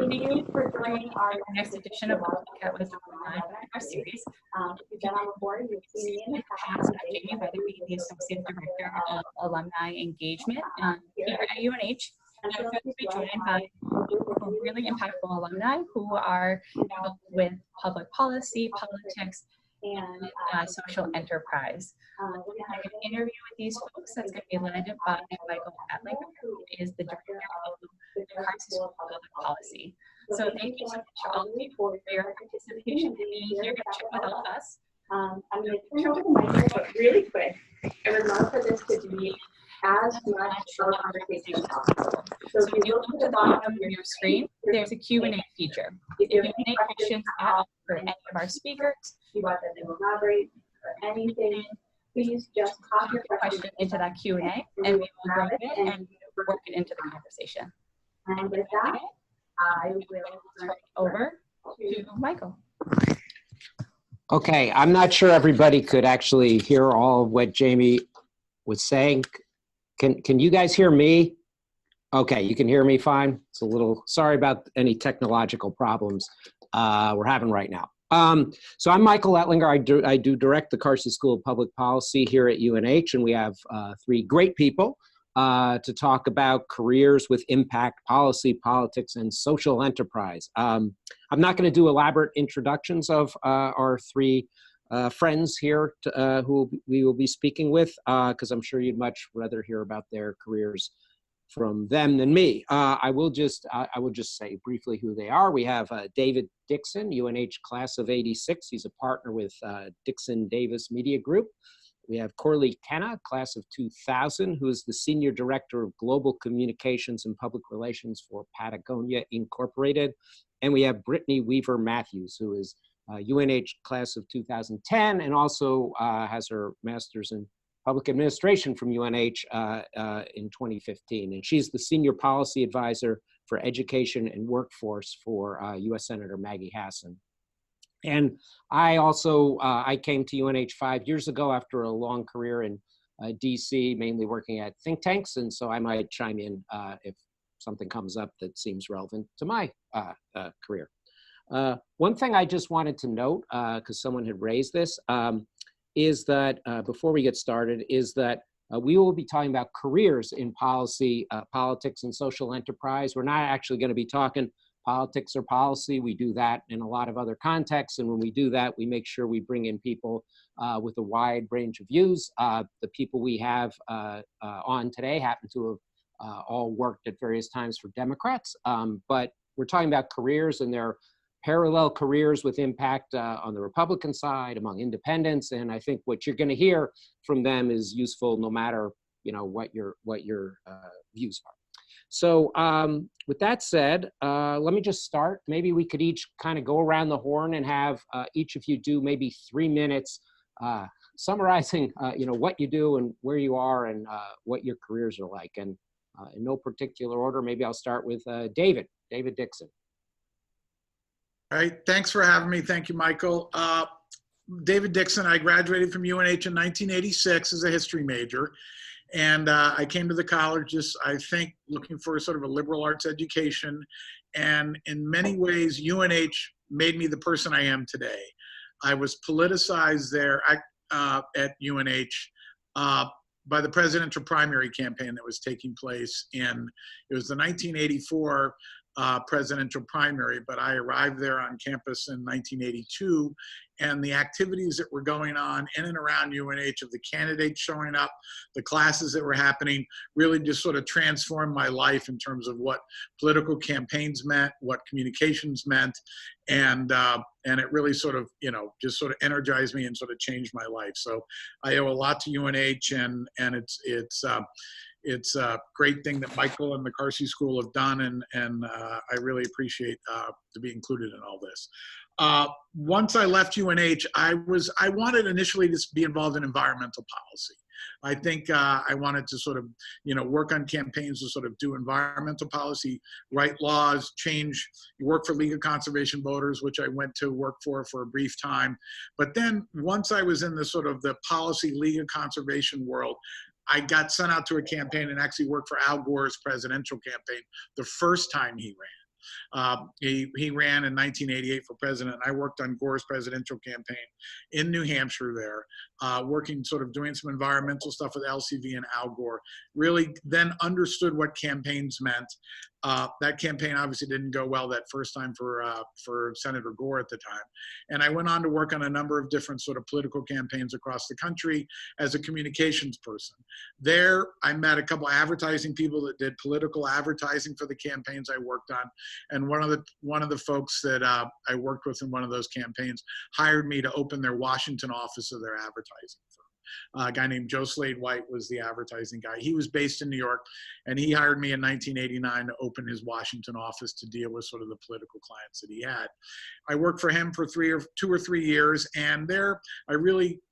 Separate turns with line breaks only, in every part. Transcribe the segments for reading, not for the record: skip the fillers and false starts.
Thank you for joining our next edition of Cat with Alumni, our series. If you've been on board, you've seen me in the past. I'm Jamie Weatherby, the Associate Director of Alumni Engagement here at UNH. And I'm thrilled to be joined by a group of really impactful alumni who are involved with public policy, politics, and social enterprise. We're going to have an interview with these folks that's going to be led by Michael Ettlinger, who is the director of the Carsey School of Public Policy. So thank you so much to all of you for your participation and being here to chat with all of us. I'm going to turn over the microphone, but really quick. I would love for this to be as much of a conversation as possible. So if you look to the bottom of your screen, there's a Q&A feature. If you have any questions at all for any of our speakers, you want them to elaborate or anything, please just pop your question into that Q&A and we will grab it and work it into the conversation. And with that, I will turn it over to Michael.
Okay, I'm not sure everybody could actually hear all of what Jamie was saying. Can you guys hear me? Okay, you can hear me fine. It's a little, sorry about any technological problems we're having right now. So I'm Michael Ettlinger. I do direct the Carsey School of Public Policy here at UNH, and we have three great people to talk about careers with impact, policy, politics, and social enterprise. I'm not going to do elaborate introductions of our three friends here who we will be speaking with, because I'm sure you'd much rather hear about their careers from them than me. I will just say briefly who they are. We have David Dixon, UNH class of '86. He's a partner with Dixon Davis Media Group. We have Corley Kenna, class of 2000, who is the Senior Director of Global Communications and Public Relations for Patagonia Incorporated. And we have Brittany Weaver Matthews, who is UNH class of 2010 and also has her master's in public administration from UNH in 2015. And she's the Senior Policy Advisor for Education and Workforce for US Senator Maggie Hassan. And I also, I came to UNH 5 years ago after a long career in DC, mainly working at think tanks. And so I might chime in if something comes up that seems relevant to my career. One thing I just wanted to note, because someone had raised this, is that before we get started, is that we will be talking about careers in policy, politics, and social enterprise. We're not actually going to be talking politics or policy. We do that in a lot of other contexts, and when we do that, we make sure we bring in people with a wide range of views. The people we have on today happen to have all worked at various times for Democrats, but we're talking about careers, and they're parallel careers with impact on the Republican side, among independents, and I think what you're going to hear from them is useful no matter what your views are. So with that said, let me just start. Maybe we could each kind of go around the horn and have each of you do maybe 3 minutes summarizing what you do and where you are and what your careers are like. And in no particular order, maybe I'll start with David Dixon.
All right, thanks for having me. Thank you, Michael. David Dixon, I graduated from UNH in 1986 as a history major. And I came to the college just, I think, looking for sort of a liberal arts education. And in many ways, UNH made me the person I am today. I was politicized there at UNH by the presidential primary campaign that was taking place it was the 1984 presidential primary, but I arrived there on campus in 1982, and the activities that were going on in and around UNH of the candidates showing up, the classes that were happening, really just sort of transformed my life in terms of what political campaigns meant, what communications meant, and it really sort of, just sort of energized me and sort of changed my life. So I owe a lot to UNH, and it's a great thing that Michael and the Carsey School have done, and I really appreciate to be included in all this. Once I left UNH, I wanted initially to be involved in environmental policy. I think I wanted to sort of, work on campaigns to sort of do environmental policy, write laws, work for League of Conservation Voters, which I went to work for a brief time. But then once I was in the sort of the policy League of Conservation world, I got sent out to a campaign and actually worked for Al Gore's presidential campaign the first time he ran. He ran in 1988 for president. I worked on Gore's presidential campaign in New Hampshire there, working sort of doing some environmental stuff with LCV and Al Gore. Really then understood what campaigns meant. That campaign obviously didn't go well that first time for Senator Gore at the time. And I went on to work on a number of different sort of political campaigns across the country as a communications person. There, I met a couple advertising people that did political advertising for the campaigns I worked on. And one of the folks that I worked with in one of those campaigns hired me to open their Washington office of their advertising firm. A guy named Joe Slade White was the advertising guy. He was based in New York, and he hired me in 1989 to open his Washington office to deal with sort of the political clients that he had. I worked for him for 2 or 3 years, and there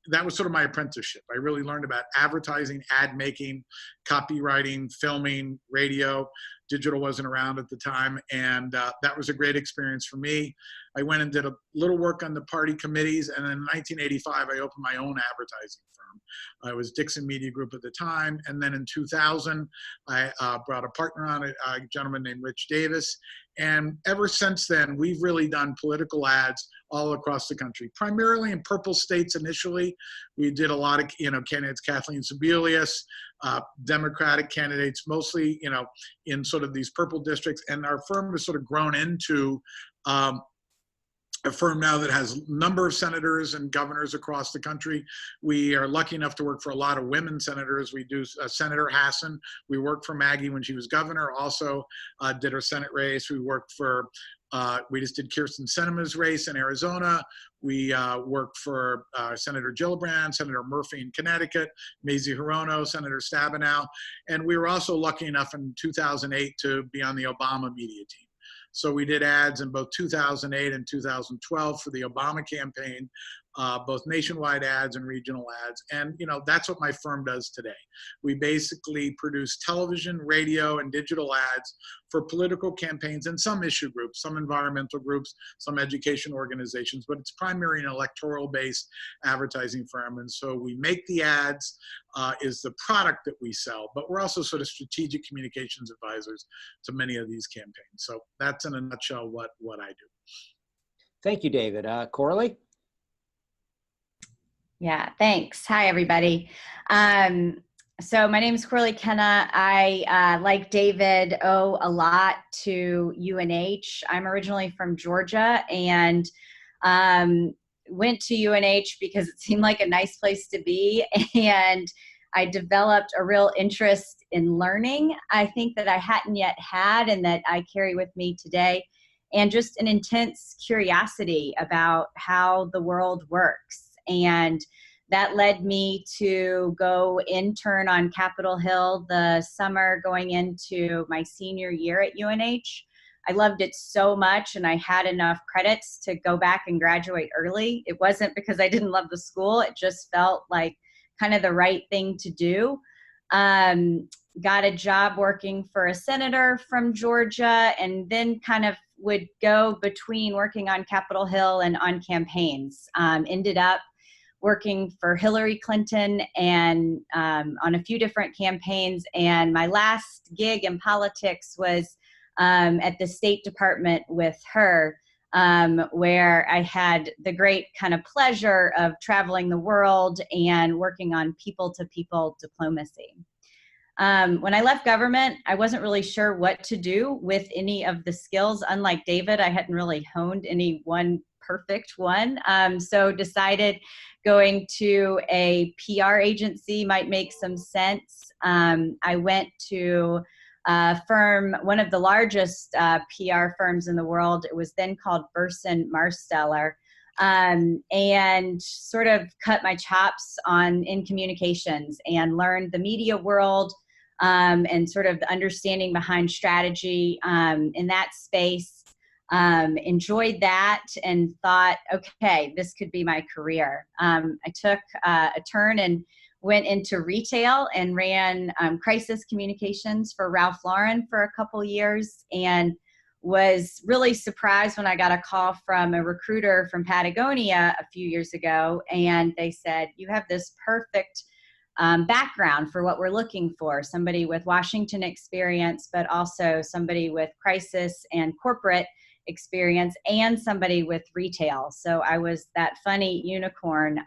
that was sort of my apprenticeship. I really learned about advertising, ad making, copywriting, filming, radio. Digital wasn't around at the time, and that was a great experience for me. I went and did a little work on the party committees, and in 1985, I opened my own advertising firm. I was Dixon Media Group at the time, and then in 2000, I brought a partner on it, a gentleman named Rich Davis, and ever since then, we've really done political ads all across the country, primarily in purple states initially. We did a lot of, candidates, Kathleen Sebelius, Democratic candidates, mostly, in sort of these purple districts. And our firm has sort of grown into a firm now that has a number of senators and governors across the country. We are lucky enough to work for a lot of women senators. We do Senator Hassan. We worked for Maggie when she was governor, also did her Senate race. We worked for, we just did Kirsten Sinema's race in Arizona. We worked for Senator Gillibrand, Senator Murphy in Connecticut, Mazie Hirono, Senator Stabenow. And we were also lucky enough in 2008 to be on the Obama media team. So we did ads in both 2008 and 2012 for the Obama campaign, both nationwide ads and regional ads. And, that's what my firm does today. We basically produce television, radio, and digital ads for political campaigns and some issue groups, some environmental groups, some education organizations, but it's primarily an electoral-based advertising firm. And so we make the ads, is the product that we sell, but we're also sort of strategic communications advisors to many of these campaigns. So that's in a nutshell what I do.
Thank you, David. Coralie?
Yeah, thanks. Hi, everybody. So my name is Coralie Kenna. I, like David, owe a lot to UNH. I'm originally from Georgia and went to UNH because it seemed like a nice place to be. And I developed a real interest in learning, I think that I hadn't yet had and that I carry with me today. And just an intense curiosity about how the world works. And that led me to go intern on Capitol Hill the summer going into my senior year at UNH. I loved it so much and I had enough credits to go back and graduate early. It wasn't because I didn't love the school, it just felt like kind of the right thing to do. Got a job working for a senator from Georgia and then kind of would go between working on Capitol Hill and on campaigns. Ended up working for Hillary Clinton and on a few different campaigns. And my last gig in politics was at the State Department with her, where I had the great kind of pleasure of traveling the world and working on people-to-people diplomacy. When I left government, I wasn't really sure what to do with any of the skills. Unlike David, I hadn't really honed any one perfect one. So decided going to a PR agency might make some sense. I went to a firm, one of the largest PR firms in the world. It was then called Burson Marsteller. And sort of cut my chops in communications and learned the media world and sort of the understanding behind strategy in that space. Enjoyed that and thought, okay, this could be my career. I took a turn and went into retail and ran crisis communications for Ralph Lauren for a couple years and was really surprised when I got a call from a recruiter from Patagonia a few years ago. And they said, you have this perfect background for what we're looking for. Somebody with Washington experience, but also somebody with crisis and corporate experience, and somebody with retail. So I was that funny unicorn.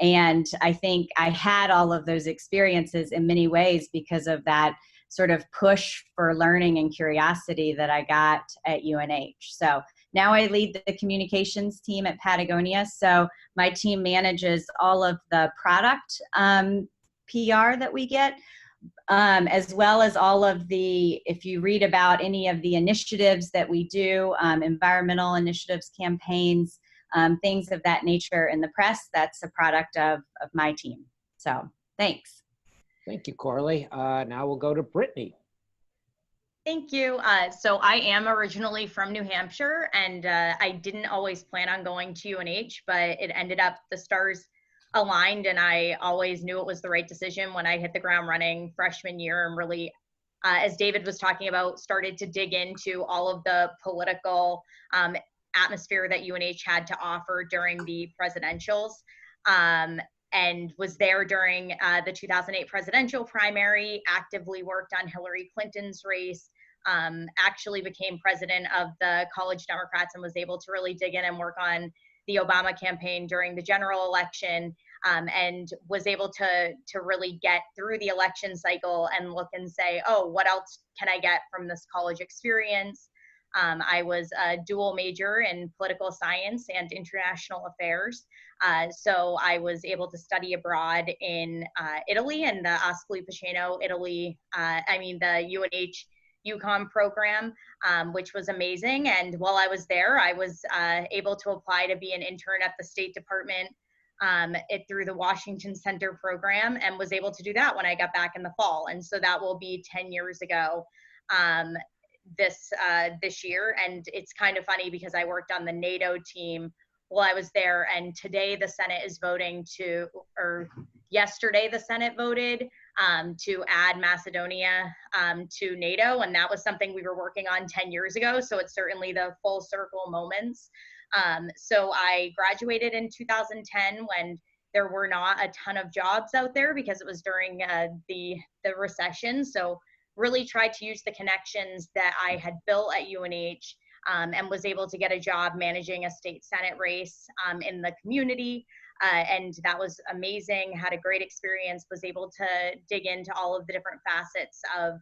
And I think I had all of those experiences in many ways because of that sort of push for learning and curiosity that I got at UNH. So now I lead the communications team at Patagonia. So my team manages all of the product PR that we get, as well as all of the, if you read about any of the initiatives that we do, environmental initiatives, campaigns, things of that nature in the press, that's a product of my team. So thanks.
Thank you, Corley. Now we'll go to Brittany.
Thank you. So I am originally from New Hampshire, and I didn't always plan on going to UNH, but it ended up the stars aligned, and I always knew it was the right decision when I hit the ground running freshman year and really, as David was talking about, started to dig into all of the political atmosphere that UNH had to offer during the presidentials. And was there during the 2008 presidential primary, actively worked on Hillary Clinton's race, actually became president of the College Democrats and was able to really dig in and work on the Obama campaign during the general election, and was able to really get through the election cycle and look and say, oh, what else can I get from this college experience? I was a dual major in political science and international affairs. So I was able to study abroad in Italy and the Ascoli Piceno, Italy, the UNH UCOM program, which was amazing. And while I was there, I was able to apply to be an intern at the State Department through the Washington Center program, and was able to do that when I got back in the fall. And so that will be 10 years ago. This year. And it's kind of funny because I worked on the NATO team while I was there, and today the Senate is voting yesterday the Senate voted to add Macedonia to NATO, and that was something we were working on 10 years ago, so it's certainly the full circle moments. So I graduated in 2010 when there were not a ton of jobs out there because it was during the recession. So really tried to use the connections that I had built at UNH, and was able to get a job managing a state Senate race in the community. And that was amazing, had a great experience, was able to dig into all of the different facets of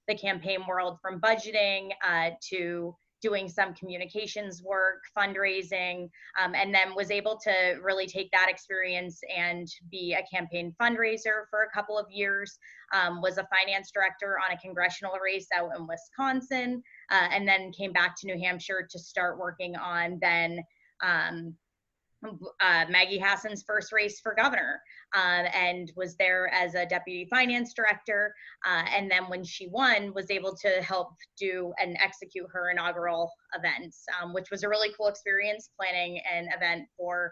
the campaign world, from budgeting to doing some communications work, fundraising, and then was able to really take that experience and be a campaign fundraiser for a couple of years, was a finance director on a congressional race out in Wisconsin, and then came back to New Hampshire to start working on then Maggie Hassan's first race for governor, and was there as a deputy finance director. And then when she won, was able to help do and execute her inaugural events, which was a really cool experience, planning an event for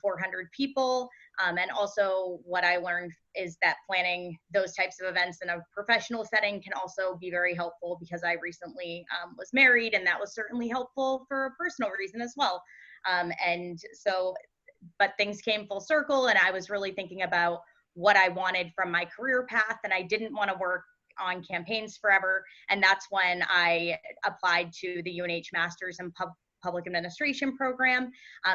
400 people. And also what I learned is that planning those types of events in a professional setting can also be very helpful, because I recently was married, and that was certainly helpful for a personal reason as well. And so, but things came full circle, and I was really thinking about what I wanted from my career path, and I didn't want to work on campaigns forever. And that's when I applied to the UNH Masters in Public Administration program.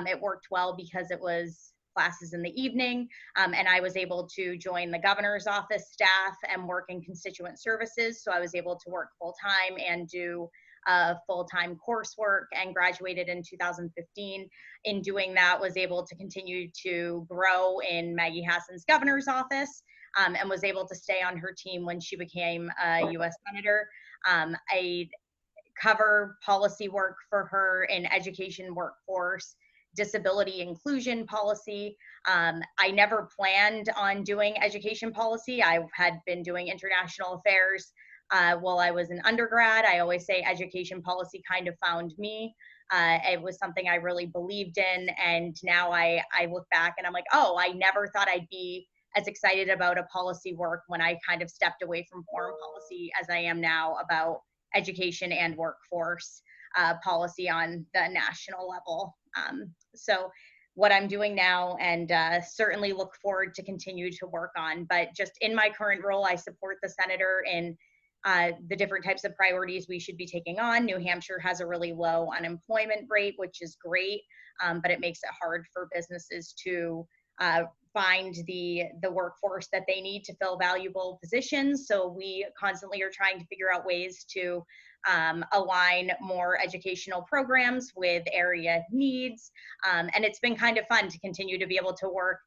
It worked well because it was classes in the evening, and I was able to join the governor's office staff and work in constituent services. So I was able to work full time and do full-time coursework, and graduated in 2015. In doing that, was able to continue to grow in Maggie Hassan's governor's office, and was able to stay on her team when she became a U.S. Senator. I cover policy work for her in education, workforce, disability inclusion policy. I never planned on doing education policy. I had been doing international affairs while I was an undergrad. I always say education policy kind of found me. It was something I really believed in, and now I look back and I'm like, oh, I never thought I'd be as excited about a policy work when I kind of stepped away from foreign policy as I am now about education and workforce policy on the national level. So what I'm doing now, and certainly look forward to continue to work on. But just in my current role, I support the senator in the different types of priorities we should be taking on. New Hampshire has a really low unemployment rate, which is great, but it makes it hard for businesses to find the workforce that they need to fill valuable positions. So we constantly are trying to figure out ways to align more educational programs with area needs. And it's been kind of fun to continue to be able to work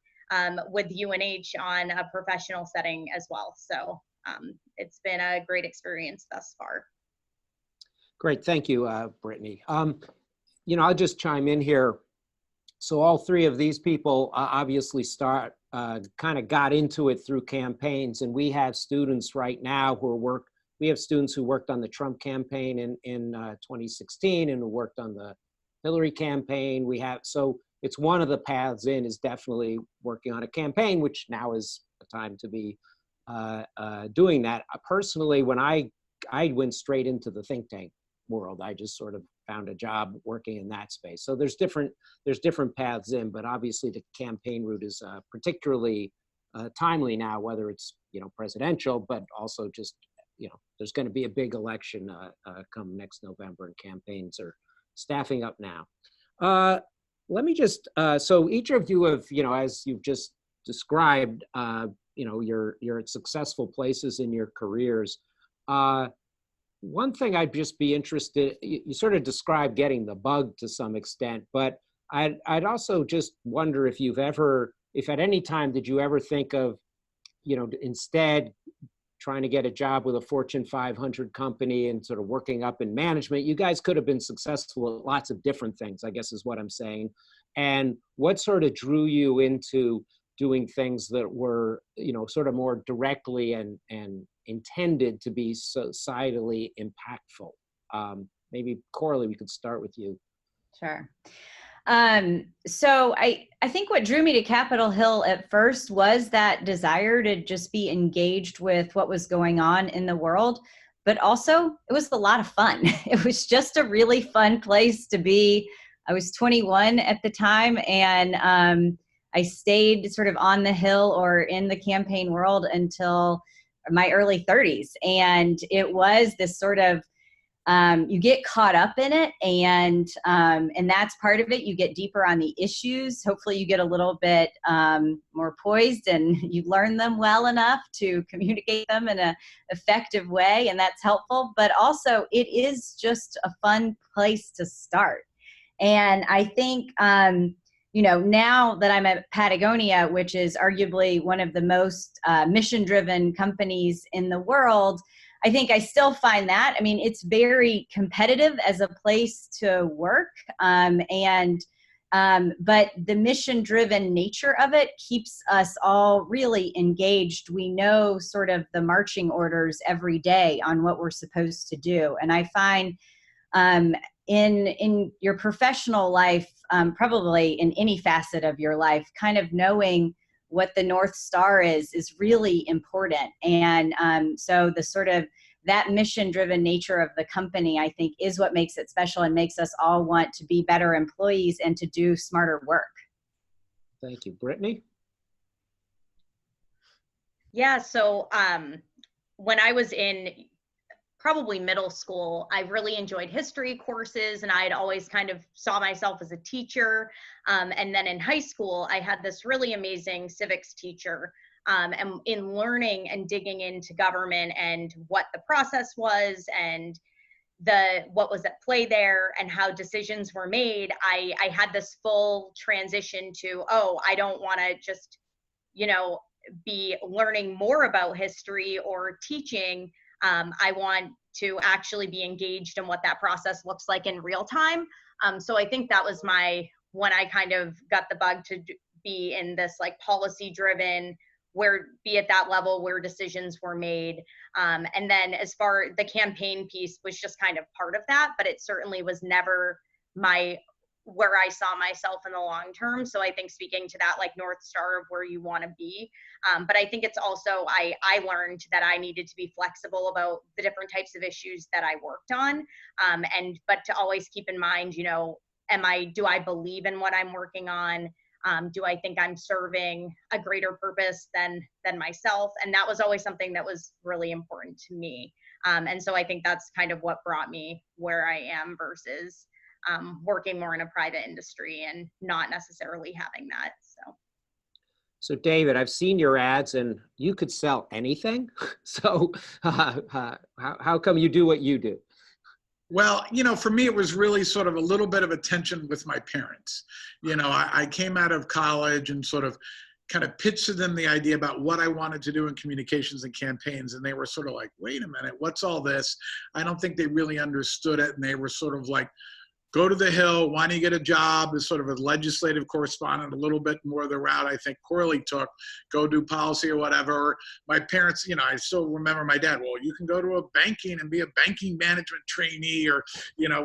with UNH on a professional setting as well. So it's been a great experience thus far.
Great, thank you, Brittany. You know, I'll just chime in here. So all three of these people obviously kind of got into it through campaigns, and we have students right now who we have students who worked on the Trump campaign in 2016 and who worked on the Hillary campaign. So it's one of the paths in is definitely working on a campaign, which now is the time to be doing that. Personally, when I went straight into the think tank world, I just sort of found a job working in that space. So there's different paths in, but obviously the campaign route is particularly timely now, whether it's, you know, presidential, but also just, you know, there's going to be a big election come next November, and campaigns are staffing up now. Let me just, so each of you have, you know, as you've just described, you know, you're at successful places in your careers. One thing I'd just be interested, you sort of described getting the bug to some extent, but I'd also just wonder if if at any time did you ever think of, you know, instead trying to get a job with a Fortune 500 company and sort of working up in management? You guys could have been successful at lots of different things, I guess is what I'm saying. And what sort of drew you into doing things that were, you know, sort of more directly and intended to be societally impactful? Maybe Coralie, we could start with you.
Sure. So I think what drew me to Capitol Hill at first was that desire to just be engaged with what was going on in the world, but also it was a lot of fun. It was just a really fun place to be. I was 21 at the time, and I stayed sort of on the Hill or in the campaign world until my early 30s. And it was this sort of, you get caught up in it, and that's part of it. You get deeper on the issues. Hopefully you get a little bit more poised, and you learn them well enough to communicate them in an effective way, and that's helpful. But also it is just a fun place to start. And I think, you know, now that I'm at Patagonia, which is arguably one of the most mission-driven companies in the world, I think I still find that. I mean, it's very competitive as a place to work, but the mission-driven nature of it keeps us all really engaged. We know sort of the marching orders every day on what we're supposed to do, and I find in your professional life, probably in any facet of your life, kind of knowing what the North Star is really important. And so the sort of that mission-driven nature of the company, I think, is what makes it special and makes us all want to be better employees and to do smarter work.
Thank you. Brittany?
Yeah, so when I was in probably middle school, I really enjoyed history courses, and I had always kind of saw myself as a teacher. And then in high school, I had this really amazing civics teacher. And in learning and digging into government and what the process was and what was at play there and how decisions were made, I had this full transition to, oh, I don't want to just, you know, be learning more about history or teaching. I want to actually be engaged in what that process looks like in real time. So I think that was when I kind of got the bug to be in this like policy driven, where be at that level where decisions were made. And then as far the campaign piece was just kind of part of that, but it certainly was never where I saw myself in the long term. So I think speaking to that like North Star of where you want to be. But I think it's also, I learned that I needed to be flexible about the different types of issues that I worked on. But to always keep in mind, you know, do I believe in what I'm working on? Do I think I'm serving a greater purpose than myself? And that was always something that was really important to me. And so I think that's kind of what brought me where I am versus working more in a private industry and not necessarily having that.
So David, I've seen your ads and you could sell anything. So how come you do what you do?
Well, for me, it was really sort of a little bit of a tension with my parents. I came out of college and sort of kind of pitched to them the idea about what I wanted to do in communications and campaigns. And they were sort of like, wait a minute, what's all this? I don't think they really understood it. And they were sort of like, go to the Hill, why don't you get a job as sort of a legislative correspondent, a little bit more the route I think Corley took, go do policy or whatever. My parents, I still remember my dad, well, you can go to a banking and be a banking management trainee or,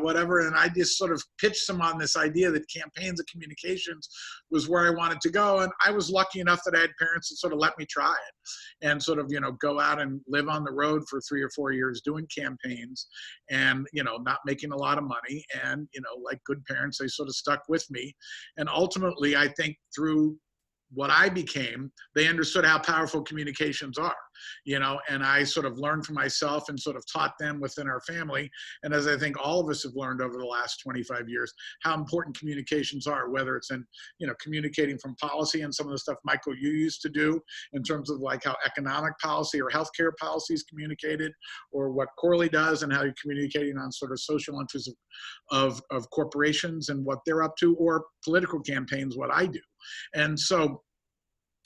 whatever. And I just sort of pitched them on this idea that campaigns and communications was where I wanted to go. And I was lucky enough that I had parents that sort of let me try it and sort of, go out and live on the road for 3 or 4 years doing campaigns and, not making a lot of money. And, like good parents, they sort of stuck with me. And ultimately, I think through what I became, they understood how powerful communications are, and I sort of learned for myself and sort of taught them within our family. And as I think all of us have learned over the last 25 years, how important communications are, whether it's in, communicating from policy and some of the stuff, Michael, you used to do in terms of like how economic policy or healthcare policy is communicated, or what Corley does and how you're communicating on sort of social interests of corporations and what they're up to, or political campaigns, what I do. And so,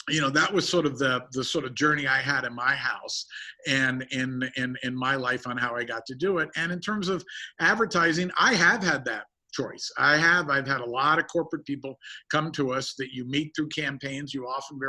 that was sort of the sort of journey I had in my house and in my life on how I got to do it. And in terms of advertising, I have had that choice. I've had a lot of corporate people come to us that you meet through campaigns. You often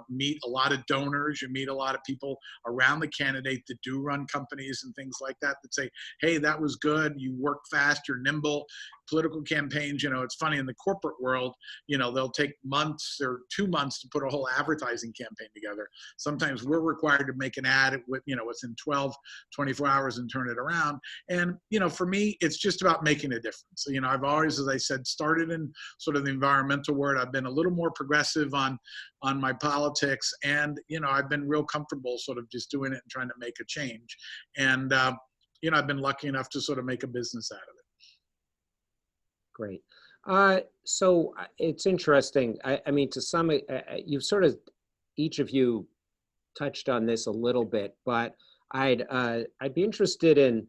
meet a lot of donors. You meet a lot of people around the candidate that do run companies and things like that say, hey, that was good. You work fast, you're nimble. Political campaigns, it's funny in the corporate world, they'll take months or 2 months to put a whole advertising campaign together. Sometimes we're required to make an ad within 12, 24 hours and turn it around. And, for me, it's just about making a difference. I've always, as I said, started in sort of the environmental world. I've been a little more progressive on my politics. And, I've been real comfortable sort of just doing it and trying to make a change. And, I've been lucky enough to sort of make a business out of it.
Great. So it's interesting. I mean, to some, you've sort of, each of you touched on this a little bit, but I'd be interested in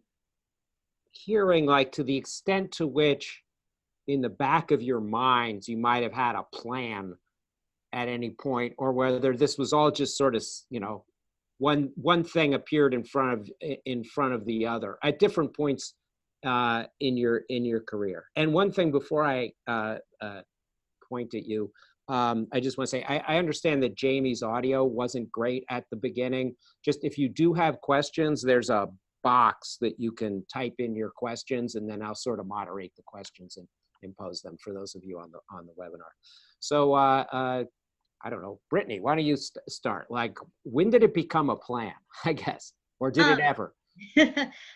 hearing, like, to the extent to which in the back of your minds, you might have had a plan at any point, or whether this was all just sort of, one thing appeared in front of the other at different points in your career. And one thing before I point at you, I just want to say, I understand that Jamie's audio wasn't great at the beginning. Just if you do have questions, there's a box that you can type in your questions, and then I'll sort of moderate the questions and impose them for those of you on the webinar. So I don't know, Brittany, why don't you start? Like, when did it become a plan, I guess, or did it ever?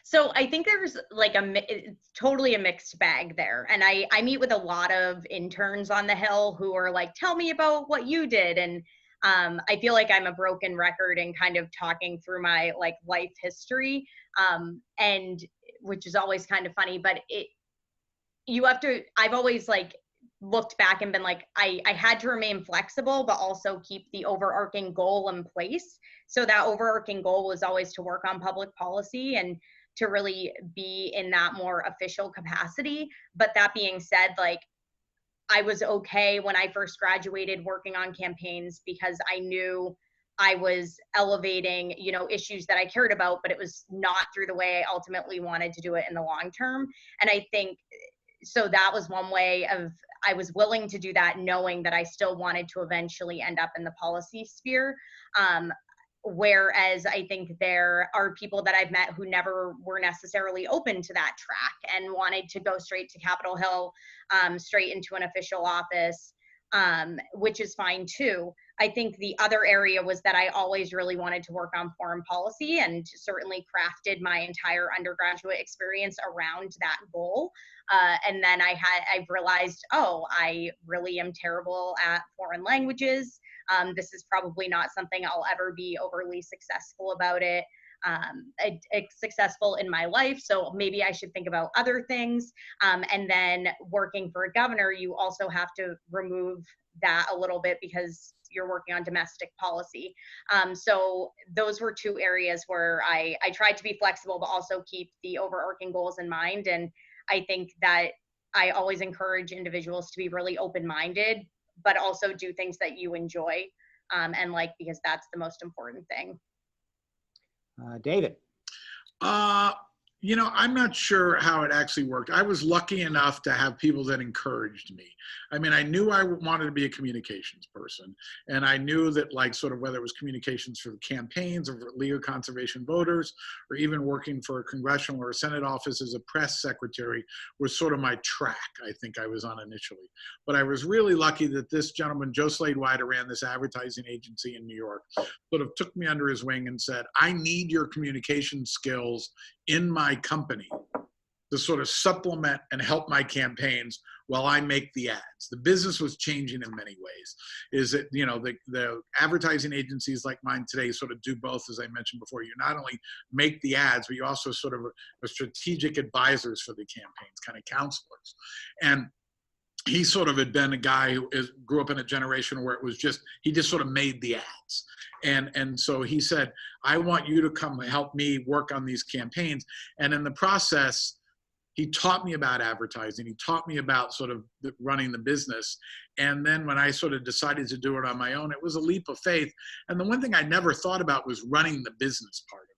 So I think there's like it's totally a mixed bag there. And I meet with a lot of interns on the Hill who are like, tell me about what you did. And I feel like I'm a broken record in kind of talking through my like life history, and which is always kind of funny, but I've always like looked back and been like, I had to remain flexible, but also keep the overarching goal in place. So that overarching goal was always to work on public policy and to really be in that more official capacity. But that being said, like, I was okay when I first graduated working on campaigns because I knew I was elevating, issues that I cared about, but it was not through the way I ultimately wanted to do it in the long term. And I think, so that was one way of, I was willing to do that knowing that I still wanted to eventually end up in the policy sphere. Whereas I think there are people that I've met who never were necessarily open to that track and wanted to go straight to Capitol Hill, straight into an official office, which is fine too. I think the other area was that I always really wanted to work on foreign policy, and certainly crafted my entire undergraduate experience around that goal. And then I've realized, oh, I really am terrible at foreign languages. This is probably not something I'll ever be overly successful about it. Successful in my life, so maybe I should think about other things. And then working for a governor, you also have to remove that a little bit because you're working on domestic policy. So those were two areas where I tried to be flexible, but also keep the overarching goals in mind. And I think that I always encourage individuals to be really open-minded, but also do things that you enjoy and like, because that's the most important thing.
David.
You know, I'm not sure how it actually worked. I was lucky enough to have people that encouraged me. I mean, I knew I wanted to be a communications person, and I knew that, like, sort of whether it was communications for the campaigns or for League of Conservation Voters, or even working for a congressional or a Senate office as a press secretary was sort of my track I think I was on initially. But I was really lucky that this gentleman, Joe Slade-White, who ran this advertising agency in New York, sort of took me under his wing and said, I need your communication skills in my company to sort of supplement and help my campaigns while I make the ads. The business was changing in many ways. Is that, you know, the advertising agencies like mine today sort of do both, as I mentioned before. You not only make the ads, but you also sort of are strategic advisors for the campaigns, kind of counselors. And he sort of had been a guy who grew up in a generation where it was just, he just sort of made the ads. And so he said, I want you to come help me work on these campaigns. And in the process, he taught me about advertising. He taught me about sort of running the business. And then when I sort of decided to do it on my own, it was a leap of faith. And the one thing I never thought about was running the business part of it.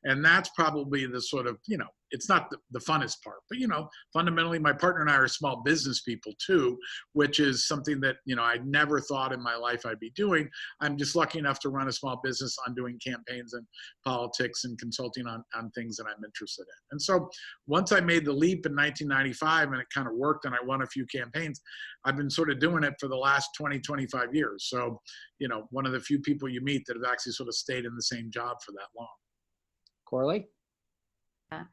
And that's probably the sort of, you know, it's not the funnest part, but, you know, fundamentally my partner and I are small business people too, which is something that, you know, I never thought in my life I'd be doing. I'm just lucky enough to run a small business on doing campaigns and politics and consulting on things that I'm interested in. And so once I made the leap in 1995 and it kind of worked and I won a few campaigns, I've been sort of doing it for the last 20, 25 years. So, you know, one of the few people you meet that have actually sort of stayed in the same job for that long.
Corley?
Yeah,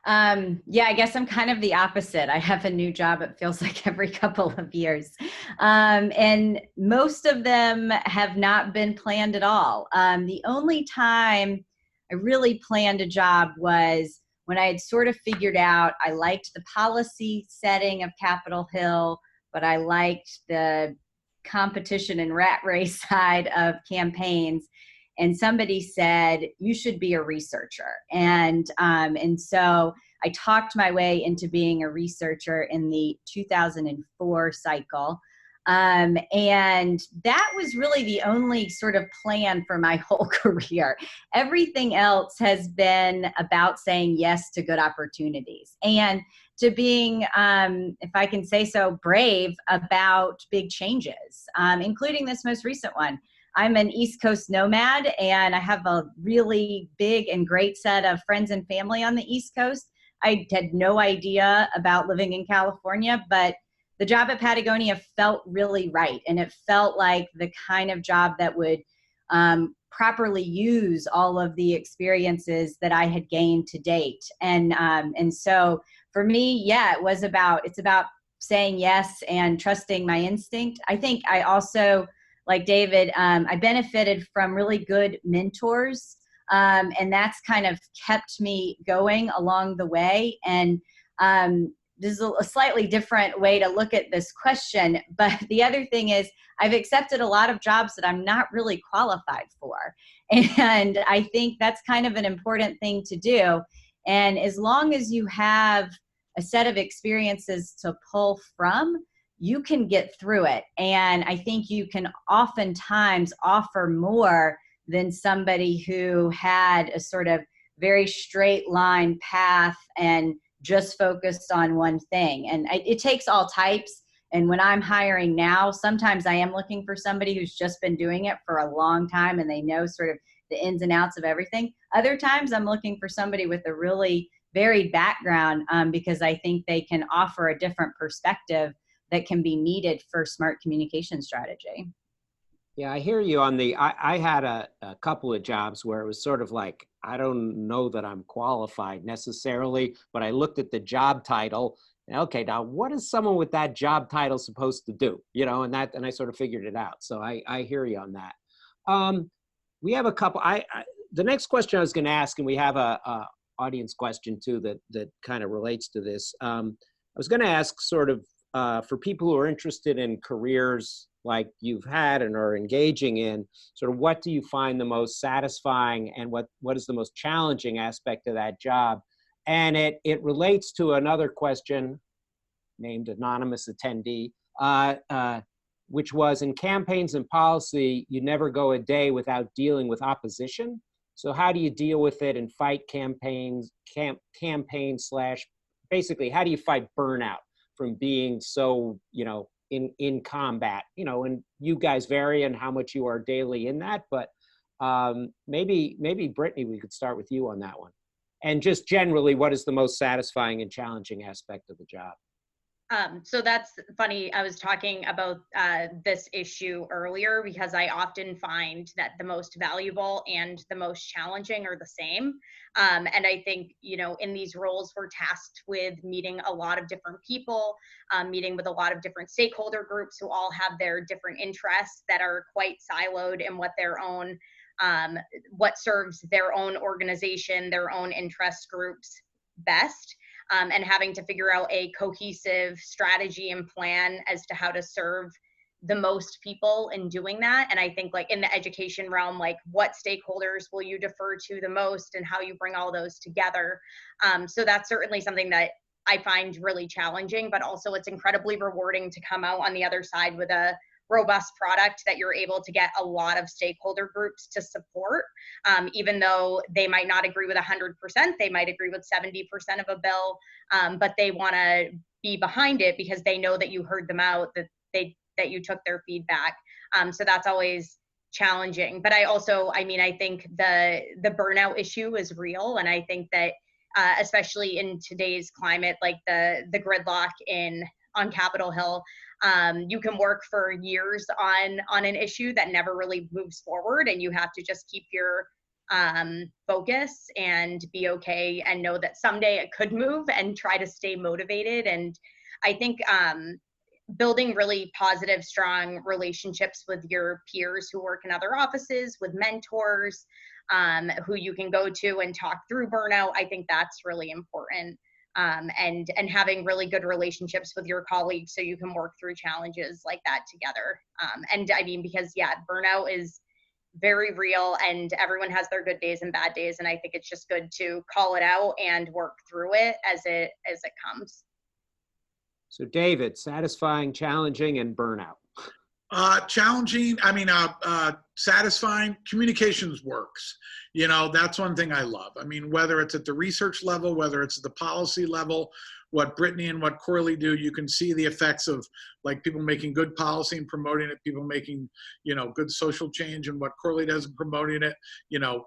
I guess I'm kind of the opposite. I have a new job, it feels like every couple of years. And most of them have not been planned at all. The only time I really planned a job was when I had sort of figured out I liked the policy setting of Capitol Hill, but I liked the competition and rat race side of campaigns. And somebody said, you should be a researcher. And so I talked my way into being a researcher in the 2004 cycle. And that was really the only sort of plan for my whole career. Everything else has been about saying yes to good opportunities and to being, if I can say so, brave about big changes, including this most recent one. I'm an East Coast nomad, and I have a really big and great set of friends and family on the East Coast. I had no idea about living in California, but the job at Patagonia felt really right. And it felt like the kind of job that would properly use all of the experiences that I had gained to date. And so for me, yeah, it's about saying yes and trusting my instinct. I think I also, like David, I benefited from really good mentors, and that's kind of kept me going along the way. And this is a slightly different way to look at this question, but the other thing is I've accepted a lot of jobs that I'm not really qualified for. And I think that's kind of an important thing to do. And as long as you have a set of experiences to pull from, you can get through it. And I think you can oftentimes offer more than somebody who had a sort of very straight line path and just focused on one thing. And it takes all types. And when I'm hiring now, sometimes I am looking for somebody who's just been doing it for a long time and they know sort of the ins and outs of everything. Other times I'm looking for somebody with a really varied background because I think they can offer a different perspective that can be needed for smart communication strategy.
Yeah, I hear you on the, I had a couple of jobs where it was sort of like, I don't know that I'm qualified necessarily, but I looked at the job title. And okay, now what is someone with that job title supposed to do? You know, and I sort of figured it out. So I hear you on that. We have a couple, the next question I was going to ask, and we have a audience question too that kind of relates to this. I was going to ask sort of for people who are interested in careers like you've had and are engaging in, sort of what do you find the most satisfying and what is the most challenging aspect of that job? And it relates to another question named anonymous attendee, which was in campaigns and policy, you never go a day without dealing with opposition. So how do you deal with it and fight campaigns slash, basically, how do you fight burnout from being so, you know, in combat, you know, and you guys vary in how much you are daily in that, but maybe Brittany, we could start with you on that one. And just generally, what is the most satisfying and challenging aspect of the job?
So that's funny. I was talking about this issue earlier because I often find that the most valuable and the most challenging are the same. And I think, you know, in these roles, we're tasked with meeting a lot of different people, meeting with a lot of different stakeholder groups who all have their different interests that are quite siloed in what their own, what serves their own organization, their own interest groups best. And having to figure out a cohesive strategy and plan as to how to serve the most people in doing that. And I think like in the education realm, like what stakeholders will you defer to the most and how you bring all those together. So that's certainly something that I find really challenging, but also it's incredibly rewarding to come out on the other side with a robust product that you're able to get a lot of stakeholder groups to support, even though they might not agree with 100%, they might agree with 70% of a bill, but they want to be behind it because they know that you heard them out, that you took their feedback. So that's always challenging. But I think the burnout issue is real, and I think that especially in today's climate, like the gridlock on Capitol Hill, you can work for years on an issue that never really moves forward, and you have to just keep your focus and be okay and know that someday it could move and try to stay motivated. And I think building really positive, strong relationships with your peers who work in other offices, with mentors who you can go to and talk through burnout, I think that's really important. And having really good relationships with your colleagues so you can work through challenges like that together. And I mean, because burnout is very real and everyone has their good days and bad days. And I think it's just good to call it out and work through it as it comes.
So David, satisfying, challenging, and burnout.
Challenging, satisfying, communications works. You know, that's one thing I love. I mean, whether it's at the research level, whether it's at the policy level, what Brittany and what Corley do, you can see the effects of like people making good policy and promoting it, people making, you know, good social change, and what Corley does in promoting it. You know,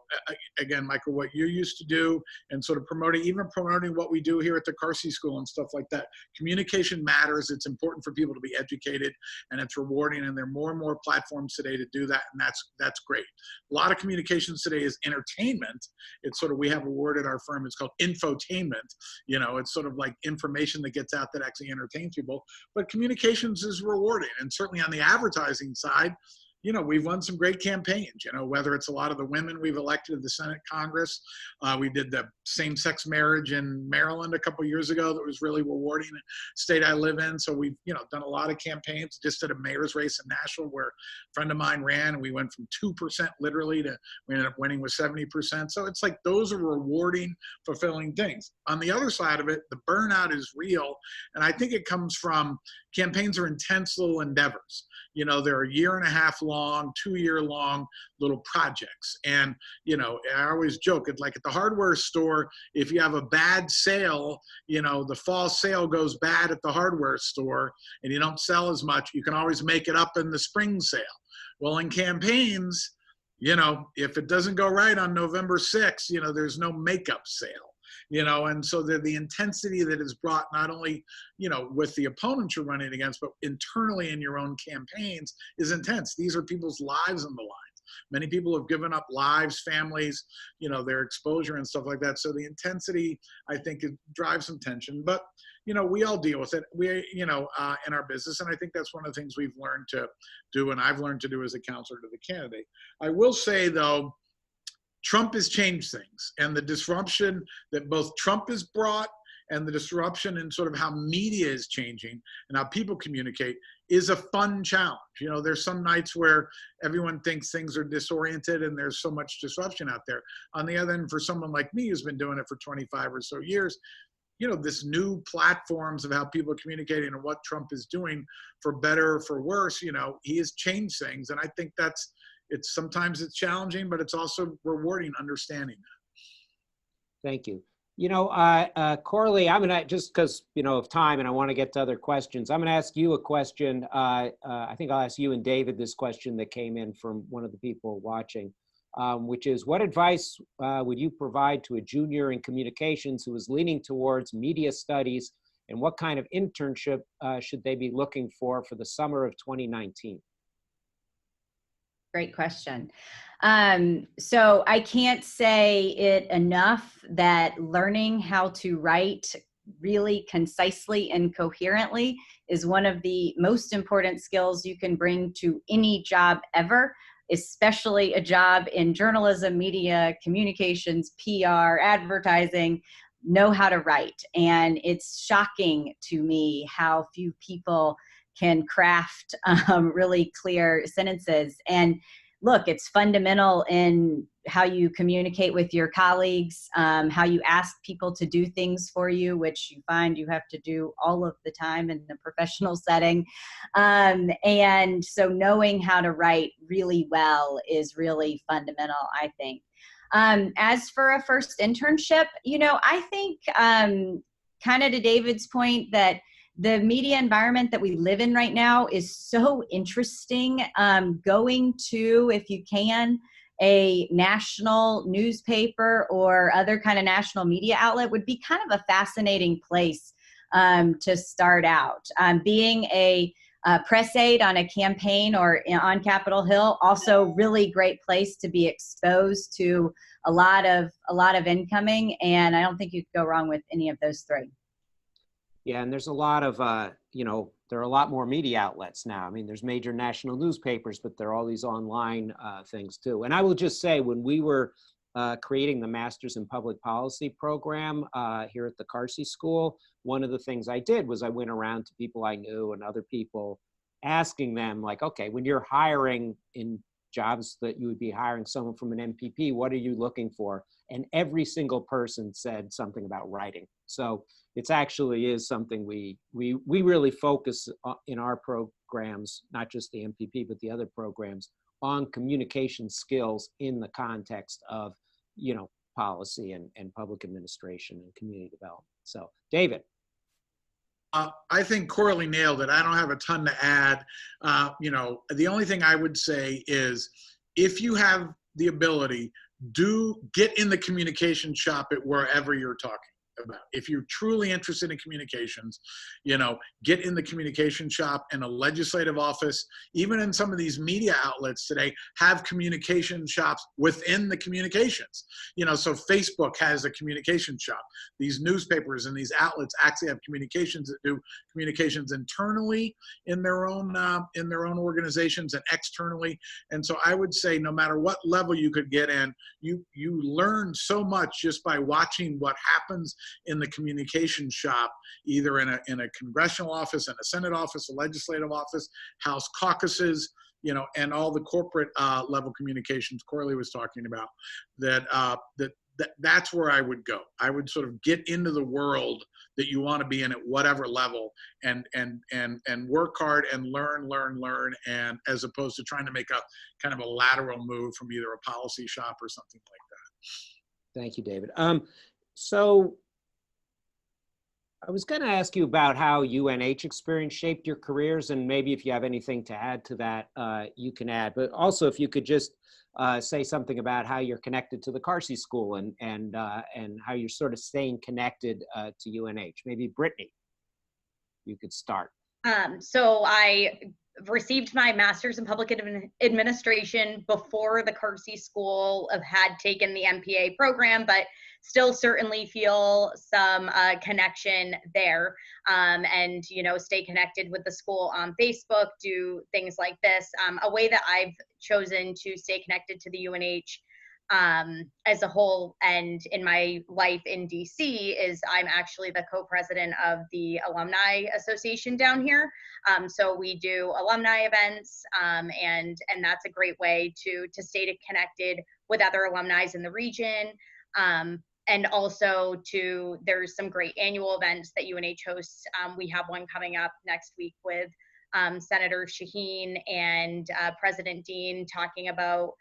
again, Michael, what you used to do and sort of even promoting what we do here at the Carsey School and stuff like that. Communication matters. It's important for people to be educated, and it's rewarding. And there are more and more platforms today to do that, and that's great. A lot of communications today is entertainment. It's sort of, we have a word at our firm, it's called infotainment. You know, it's sort of like information that gets out that actually entertains people. But communications is rewarding, and certainly on the advertising side, you know, we've won some great campaigns, you know, whether it's a lot of the women we've elected to the Senate, Congress. We did the same-sex marriage in Maryland a couple of years ago that was really rewarding, in the state I live in. So we've, you know, done a lot of campaigns. Just did a mayor's race in Nashville where a friend of mine ran, and we went from 2% literally to, we ended up winning with 70%. So it's like, those are rewarding, fulfilling things. On the other side of it, the burnout is real. And I think it comes from, campaigns are intense little endeavors. You know, they're a year and a half long, 2-year long little projects. And, you know, I always joke, it's like at the hardware store, if you have a bad sale, you know, the fall sale goes bad at the hardware store and you don't sell as much, you can always make it up in the spring sale. Well, in campaigns, you know, if it doesn't go right on November 6th, you know, there's no makeup sale. you know, and so the intensity that is brought not only, you know, with the opponents you're running against, but internally in your own campaigns is intense. These are people's lives on the line. Many people have given up lives, families, you know, their exposure and stuff like that. So the intensity, I think, it drives some tension. But, you know, we all deal with it. We, you know, in our business. And I think that's one of the things we've learned to do, and I've learned to do as a counselor to the candidate. I will say, though, Trump has changed things. And the disruption that both Trump has brought and the disruption in sort of how media is changing and how people communicate is a fun challenge. You know, there's some nights where everyone thinks things are disoriented and there's so much disruption out there. On the other end, for someone like me who's been doing it for 25 or so years, you know, this new platforms of how people are communicating and what Trump is doing, for better or for worse, you know, he has changed things. And I think sometimes it's challenging, but it's also rewarding understanding that.
Thank you. You know, Corley, I'm gonna, just because, you know, of time and I want to get to other questions, I'm gonna ask you a question. I think I'll ask you and David this question that came in from one of the people watching, which is, what advice would you provide to a junior in communications who is leaning towards media studies, and what kind of internship should they be looking for the summer of 2019?
Great question. So I can't say it enough that learning how to write really concisely and coherently is one of the most important skills you can bring to any job ever, especially a job in journalism, media, communications, PR, advertising. Know how to write. And it's shocking to me how few people can craft really clear sentences. And look, it's fundamental in how you communicate with your colleagues, how you ask people to do things for you, which you find you have to do all of the time in the professional setting. And so knowing how to write really well is really fundamental, I think. As for a first internship, you know, I think kind of to David's point that the media environment that we live in right now is so interesting. Going to, if you can, a national newspaper or other kind of national media outlet would be kind of a fascinating place to start out. Being a press aide on a campaign or on Capitol Hill, also really great place to be exposed to a lot of incoming, and I don't think you could go wrong with any of those three.
Yeah, and there's a lot of, you know, there are a lot more media outlets now. I mean, there's major national newspapers, but there are all these online things too. And I will just say, when we were creating the Masters in Public Policy program here at the Carsey School, one of the things I did was I went around to people I knew and other people, asking them, like, okay, when you're hiring in jobs that you would be hiring someone from an MPP, what are you looking for? And every single person said something about writing. So it's actually is something we really focus in our programs, not just the MPP, but the other programs, on communication skills in the context of, you know, policy and public administration and community development. So, David.
I think Corley nailed it. I don't have a ton to add. You know, the only thing I would say is, if you have the ability, do get in the communication shop at wherever you're talking about. If you're truly interested in communications, you know, get in the communication shop in a legislative office. Even in some of these media outlets today have communication shops within the communications. You know, so Facebook has a communication shop. These newspapers and these outlets actually have communications that do communications internally in their own organizations and externally. And so I would say, no matter what level you could get in, you learn so much just by watching what happens in the communication shop, either in a congressional office, in a Senate office, a legislative office, House caucuses, you know, and all the corporate level communications Corley was talking about. That's where I would go. I would sort of get into the world that you want to be in at whatever level, and work hard and learn, and as opposed to trying to make a kind of a lateral move from either a policy shop or something like that.
Thank you, David. So I was going to ask you about how UNH experience shaped your careers, and maybe if you have anything to add to that, you can add. But also, if you could just say something about how you're connected to the Carsey School and how you're sort of staying connected to UNH. Maybe Brittany, you could start.
So I received my master's in public administration before the Carsey School had taken the MPA program, but still certainly feel some connection there, and stay connected with the school on Facebook, do things like this. A way that I've chosen to stay connected to the UNH as a whole and in my life in DC is I'm actually the co-president of the Alumni Association down here. So we do alumni events, and that's a great way to stay connected with other alumni in the region. And also there's some great annual events that UNH hosts. We have one coming up next week with Senator Shaheen and President Dean talking about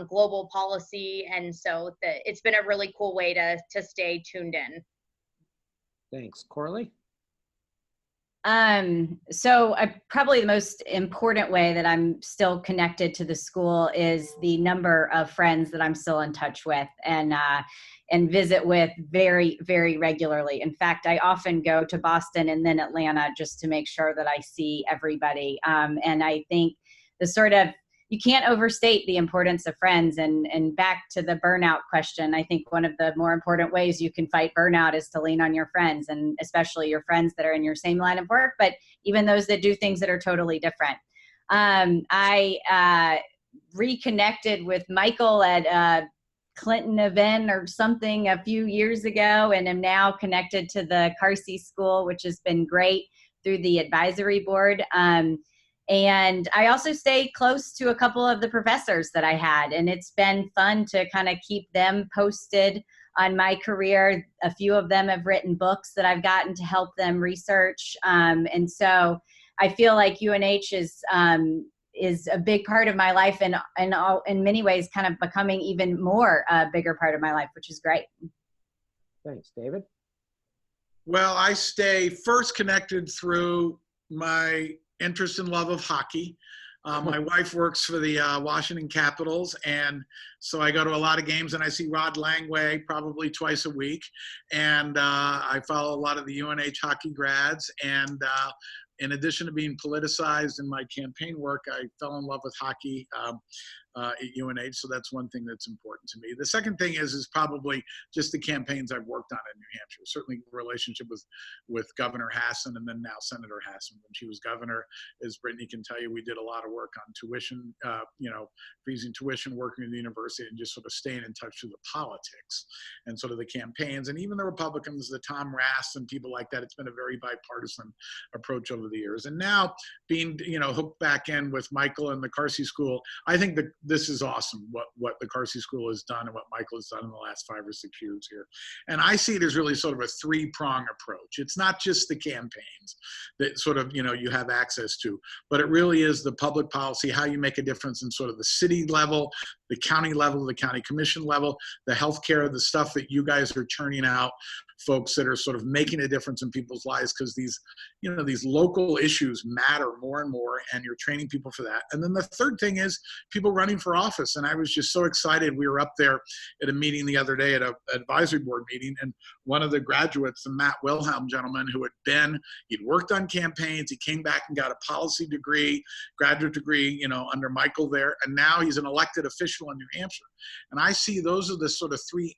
global policy. And so it's been a really cool way to stay tuned in.
Thanks. Corley?
So probably the most important way that I'm still connected to the school is the number of friends that I'm still in touch with and visit with very, very regularly. In fact, I often go to Boston and then Atlanta just to make sure that I see everybody. And I think you can't overstate the importance of friends. And back to the burnout question, I think one of the more important ways you can fight burnout is to lean on your friends, and especially your friends that are in your same line of work, but even those that do things that are totally different. I reconnected with Michael at a Clinton event or something a few years ago, and am now connected to the Carsey School, which has been great through the advisory board. And I also stay close to a couple of the professors that I had, and it's been fun to kind of keep them posted on my career. A few of them have written books that I've gotten to help them research. And so I feel like UNH is a big part of my life, and in many ways kind of becoming even more a bigger part of my life, which is great.
Thanks. David?
Well, I stay first connected through my interest and love of hockey. My wife works for the Washington Capitals, and so I go to a lot of games, and I see Rod Langway probably twice a week, and I follow a lot of the UNH hockey grads, and in addition to being politicized in my campaign work, I fell in love with hockey at UNH, so that's one thing that's important to me. The second thing is probably just the campaigns I've worked on in New Hampshire. Certainly relationship with Governor Hassan, and then now Senator Hassan. When she was governor, as Brittany can tell you, we did a lot of work on tuition, freezing tuition, working with the university, and just sort of staying in touch with the politics and sort of the campaigns, and even the Republicans, the Tom Rass and people like that. It's been a very bipartisan approach over the years. And now being, hooked back in with Michael and the Carsey School, I think that this is awesome, what the Carsey School has done and what Michael has done in the last 5 or 6 years here. And I see it as really sort of a three-prong approach. It's not just the campaigns that sort of, you have access to, but it really is the public policy, how you make a difference in sort of the city level, the county level, the county commission level, the healthcare, the stuff that you guys are churning out, folks that are sort of making a difference in people's lives, because these local issues matter more and more, and you're training people for that. And then the third thing is people running for office. And I was just so excited. We were up there at a meeting the other day, at an advisory board meeting, and one of the graduates, the Matt Wilhelm gentleman, he'd worked on campaigns, he came back and got a policy degree, graduate degree, under Michael there, and now he's an elected official in New Hampshire. And I see those are the sort of three,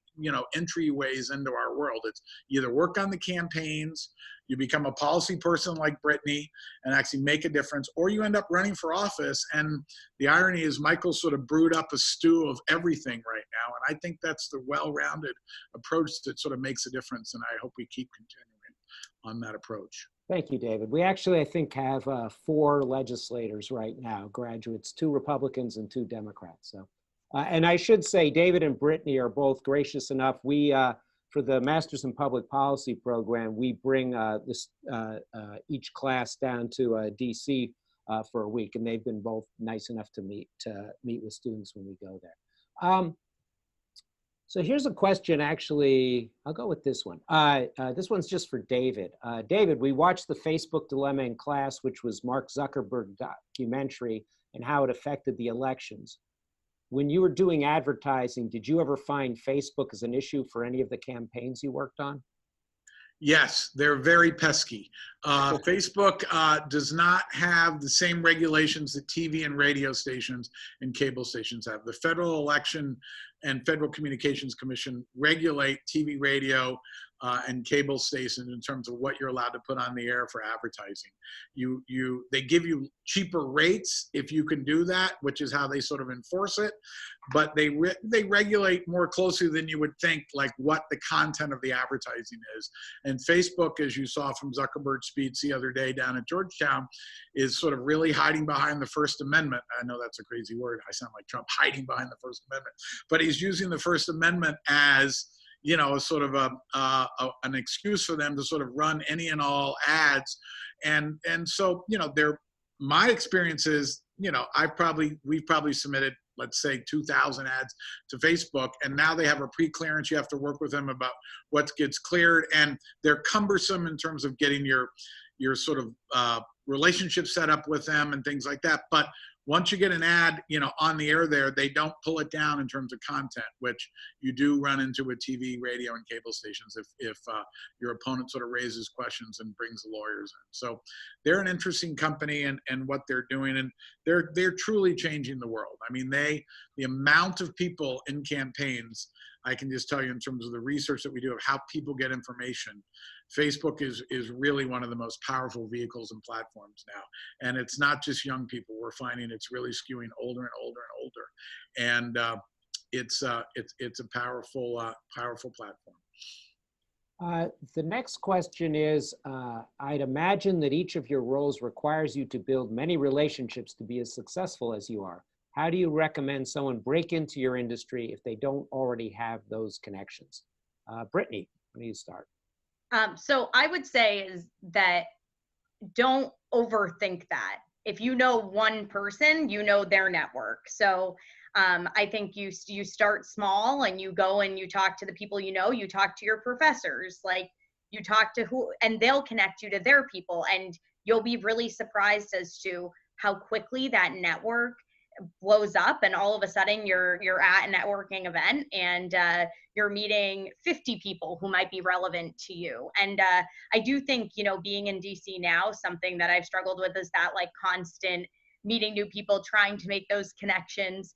entryways into our world. It's you either work on the campaigns, you become a policy person like Brittany and actually make a difference, or you end up running for office. And the irony is Michael sort of brewed up a stew of everything right now. And I think that's the well-rounded approach that sort of makes a difference. And I hope we keep continuing on that approach.
Thank you, David. We actually, I think, have 4 legislators right now, graduates, 2 Republicans and 2 Democrats. So, and I should say, David and Brittany are both gracious enough. We, for the Masters in Public Policy program, we bring each class down to DC for a week, and they've been both nice enough to meet with students when we go there. So here's a question, actually, I'll go with this one. This one's just for David. David, we watched the Facebook Dilemma in class, which was Mark Zuckerberg documentary and how it affected the elections. when you were doing advertising, did you ever find Facebook as an issue for any of the campaigns you worked on?
Yes, they're very pesky. Facebook does not have the same regulations that TV and radio stations and cable stations have. The Federal Election and Federal Communications Commission regulate TV, radio, and cable stations in terms of what you're allowed to put on the air for advertising. They give you cheaper rates if you can do that, which is how they sort of enforce it. But they regulate more closely than you would think, like what the content of the advertising is. And Facebook, as you saw from Zuckerberg's speech the other day down at Georgetown, is sort of really hiding behind the First Amendment. I know that's a crazy word. I sound like Trump, hiding behind the First Amendment. But he's using the First Amendment as, you know, sort of an excuse for them to sort of run any and all ads. And so, you know, my experience is, you know, we've probably submitted, let's say 2,000 ads to Facebook, and now they have a pre-clearance. You have to work with them about what gets cleared, and they're cumbersome in terms of getting your sort of relationship set up with them and things like that. But once you get an ad, you know, on the air there, they don't pull it down in terms of content, which you do run into with TV, radio, and cable stations if your opponent sort of raises questions and brings the lawyers in. So they're an interesting company and what they're doing, and they're truly changing the world. I mean, the amount of people in campaigns, I can just tell you in terms of the research that we do of how people get information, Facebook is really one of the most powerful vehicles and platforms now. And it's not just young people. We're finding it's really skewing older and older and older. And it's a powerful platform.
The next question is, I'd imagine that each of your roles requires you to build many relationships to be as successful as you are. How do you recommend someone break into your industry if they don't already have those connections? Brittany, why don't you start?
So I would say is that don't overthink that. If you know one person, you know their network. So I think you start small and you go and you talk to the people you know, you talk to your professors, like you talk to who, and they'll connect you to their people, and you'll be really surprised as to how quickly that network blows up, and all of a sudden you're at a networking event and you're meeting 50 people who might be relevant to you. And I do think, you know, being in DC now, something that I've struggled with is that like constant meeting new people, trying to make those connections.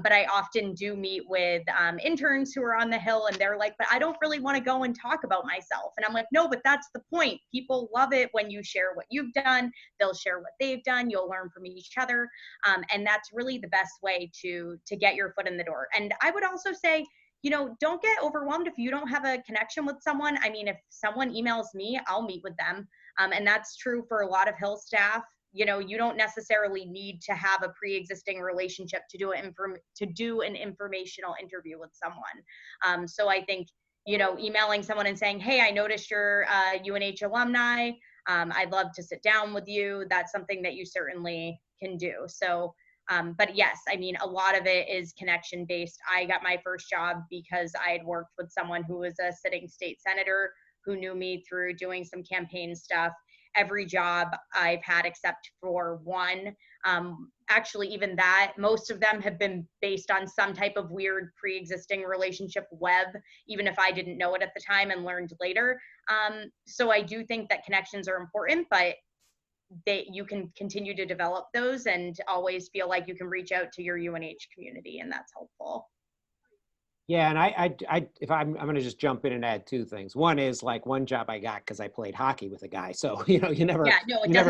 But I often do meet with interns who are on the Hill, and they're like, but I don't really want to go and talk about myself. And I'm like, no, but that's the point. People love it when you share what you've done. They'll share what they've done. You'll learn from each other. And that's really the best way to get your foot in the door. And I would also say, you know, don't get overwhelmed if you don't have a connection with someone. I mean, if someone emails me, I'll meet with them. And that's true for a lot of Hill staff. You know, you don't necessarily need to have a pre-existing relationship to do an informational interview with someone. So I think, you know, emailing someone and saying, hey, I noticed you're UNH alumni. I'd love to sit down with you. That's something that you certainly can do. So, but yes, I mean, a lot of it is connection based. I got my first job because I had worked with someone who was a sitting state senator who knew me through doing some campaign stuff. Every job I've had except for one, actually even that, most of them have been based on some type of weird pre-existing relationship web, even if I didn't know it at the time and learned later. So I do think that connections are important, but you can continue to develop those and always feel like you can reach out to your UNH community, and that's helpful.
Yeah, and if I'm going to just jump in and add two things. One is like one job I got because I played hockey with a guy, so you know you never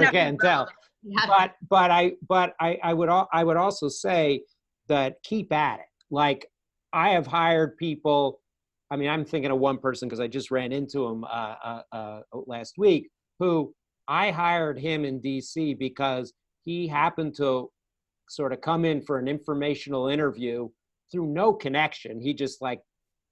can tell. Yeah. But I would also say that keep at it. Like I have hired people. I mean, I'm thinking of one person because I just ran into him last week. Who I hired him in DC because he happened to sort of come in for an informational interview through no connection. He just like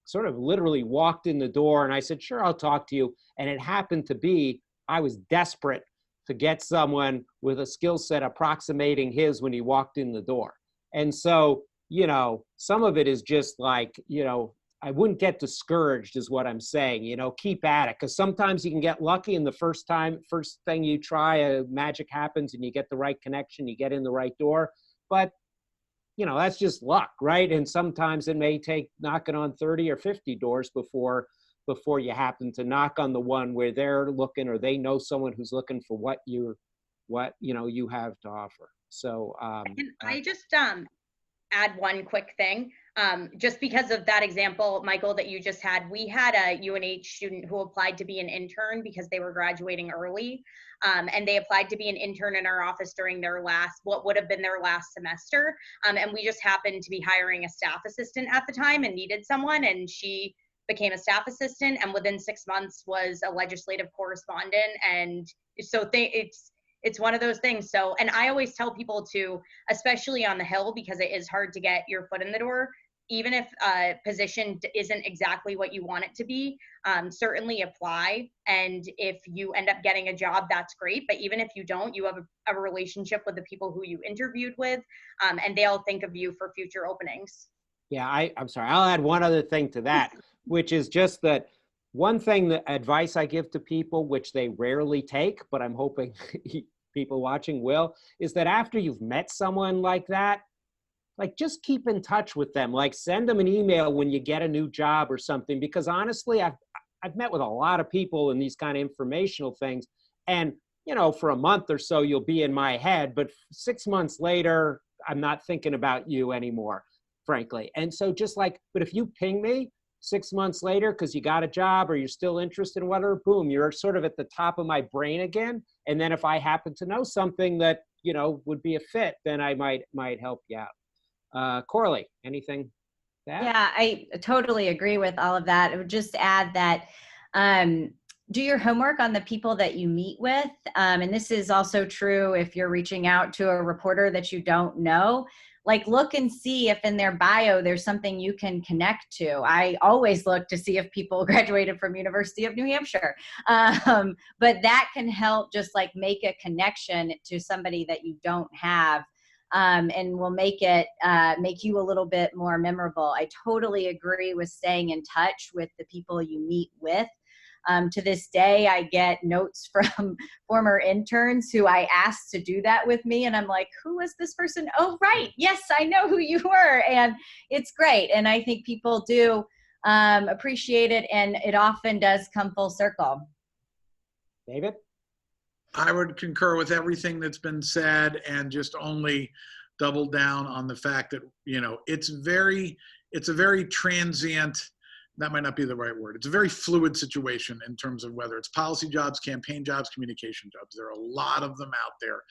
sort of literally walked in the door, and I said, sure, I'll talk to you. And it happened to be, I was desperate to get someone with a skill set approximating his when he walked in the door. And so, you know, some of it is just like, you know, I wouldn't get discouraged is what I'm saying, you know, keep at it. Because sometimes you can get lucky, and the first thing you try, magic happens and you get the right connection, you get in the right door. But you know, that's just luck, right? And sometimes it may take knocking on 30 or 50 doors before you happen to knock on the one where they're looking, or they know someone who's looking for what you know you have to offer. So
Can I just add one quick thing? Just because of that example, Michael, that you just had, we had a UNH student who applied to be an intern because they were graduating early. And they applied to be an intern in our office during their what would have been their last semester. And we just happened to be hiring a staff assistant at the time and needed someone, and she became a staff assistant, and within 6 months was a legislative correspondent. And so it's one of those things. So, and I always tell people to, especially on the Hill, because it is hard to get your foot in the door, even if a position isn't exactly what you want it to be, certainly apply. And if you end up getting a job, that's great. But even if you don't, you have a relationship with the people who you interviewed with, and they'll think of you for future openings.
Yeah, I'm sorry. I'll add one other thing to that, which is just that one thing, the advice I give to people, which they rarely take, but I'm hoping people watching will, is that after you've met someone like that, like just keep in touch with them. Like send them an email when you get a new job or something, because honestly, I've met with a lot of people in these kind of informational things, and you know, for a month or so you'll be in my head, but 6 months later, I'm not thinking about you anymore, frankly. And so just like, but if you ping me 6 months later because you got a job or you're still interested in whatever, boom, you're sort of at the top of my brain again. And then if I happen to know something that, you know, would be a fit, then I might help you out. Corley, anything to add?
Yeah, I totally agree with all of that. I would just add that do your homework on the people that you meet with. And this is also true if you're reaching out to a reporter that you don't know. Like look and see if in their bio there's something you can connect to. I always look to see if people graduated from University of New Hampshire. But that can help just like make a connection to somebody that you don't have. And will make you a little bit more memorable. I totally agree with staying in touch with the people you meet with. To this day, I get notes from former interns who I asked to do that with me. And I'm like, who was this person? Oh, right. Yes, I know who you were. And it's great. And I think people do appreciate it. And it often does come full circle.
David?
I would concur with everything that's been said and just only double down on the fact that, you know, it's a very transient, that might not be the right word. It's a very fluid situation in terms of whether it's policy jobs, campaign jobs, communication jobs. There are a lot of them out there,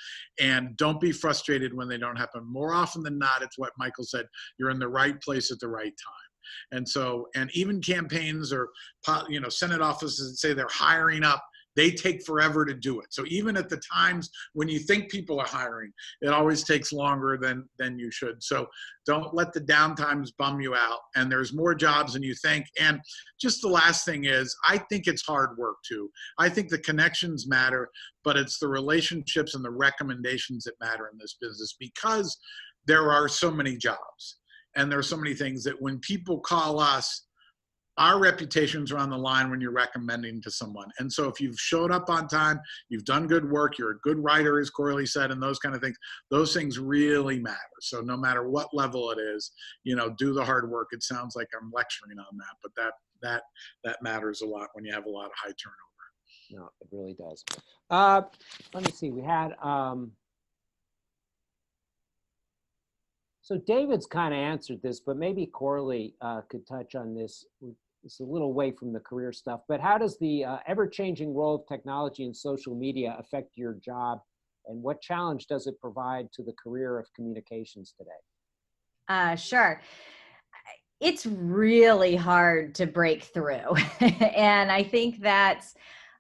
and don't be frustrated when they don't happen. More often than not, it's what Michael said, you're in the right place at the right time. And so, and even campaigns or, you know, Senate offices that say they're hiring up, they take forever to do it. So even at the times when you think people are hiring, it always takes longer than you should. So don't let the downtimes bum you out. And there's more jobs than you think. And just the last thing is, I think it's hard work too. I think the connections matter, but it's the relationships and the recommendations that matter in this business, because there are so many jobs and there are so many things that when people call us, our reputations are on the line when you're recommending to someone. And so if you've showed up on time, you've done good work, you're a good writer, as Corley said, and those kind of things, those things really matter. So no matter what level it is, you know, do the hard work. It sounds like I'm lecturing on that, but that matters a lot when you have a lot of high turnover.
No, it really does. Let me see, we had, so David's kind of answered this, but maybe Corley could touch on this. It's a little away from the career stuff, but how does the ever-changing role of technology and social media affect your job, and what challenge does it provide to the career of communications today?
Sure. It's really hard to break through. And I think that's,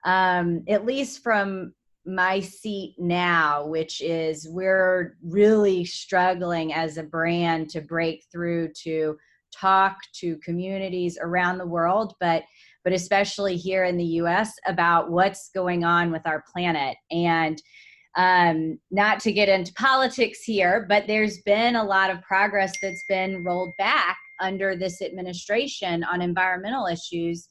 at least from my seat now, which is we're really struggling as a brand to break through, to talk to communities around the world, but especially here in the US, about what's going on with our planet. And not to get into politics here, but there's been a lot of progress that's been rolled back under this administration on environmental issues.